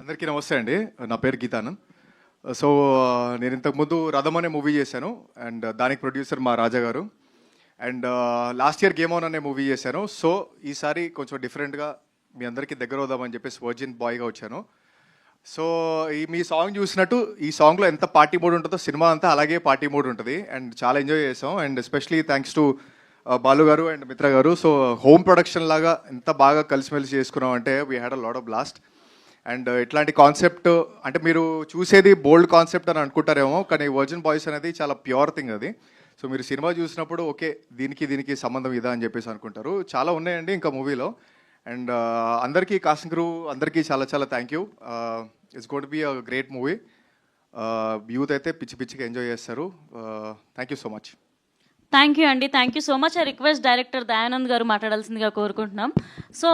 అందరికీ నమస్తే అండి. నా పేరు గీతానంద్. సో నేను ఇంతకుముందు రథం అనే మూవీ చేశాను అండ్ దానికి ప్రొడ్యూసర్ మా రాజా గారు. And last year game on అనే మూవీ చేశాను. సో ఈసారి కొంచెం డిఫరెంట్గా మీ అందరికీ దగ్గర అవుదామని చెప్పేసి వర్జిన్ బాయ్గా వచ్చాను. సో మీ సాంగ్ చూసినట్టు ఈ సాంగ్లో ఎంత పార్టీ మోడ్ ఉంటుందో సినిమా అంతా అలాగే పార్టీ మోడ్ ఉంటుంది అండ్ చాలా ఎంజాయ్ చేసాం. And especially thanks to Balu గారు అండ్ మిత్ర గారు. సో హోమ్ ప్రొడక్షన్ లాగా ఎంత బాగా కలిసిమెలిసి చేసుకున్నాం అంటే we had a lot of blast. And ఇట్లాంటి కాన్సెప్ట్ అంటే మీరు చూసేది బోల్డ్ కాన్సెప్ట్ అని అనుకుంటారేమో, కానీ వర్జిన్ బాయ్స్ అనేది చాలా ప్యూర్ థింగ్ అది. సో మీరు సినిమా చూసినప్పుడు ఓకే దీనికి సంబంధం ఇదా అని చెప్పేసి అనుకుంటారు. చాలా ఉన్నాయండి ఇంకా మూవీలో. అండ్ అందరికీ కాస్టింగ్ క్రూ అందరికీ చాలా చాలా thank you. It's got be a great movie. Youth అయితే పిచ్చి పిచ్చిగా ఎంజాయ్ చేస్తారు. Thank you so much. Thank you అండి, thank you so much. I request director Dayanand గారు మాట్లాడాల్సిందిగా కోరుకుంటున్నాం. సో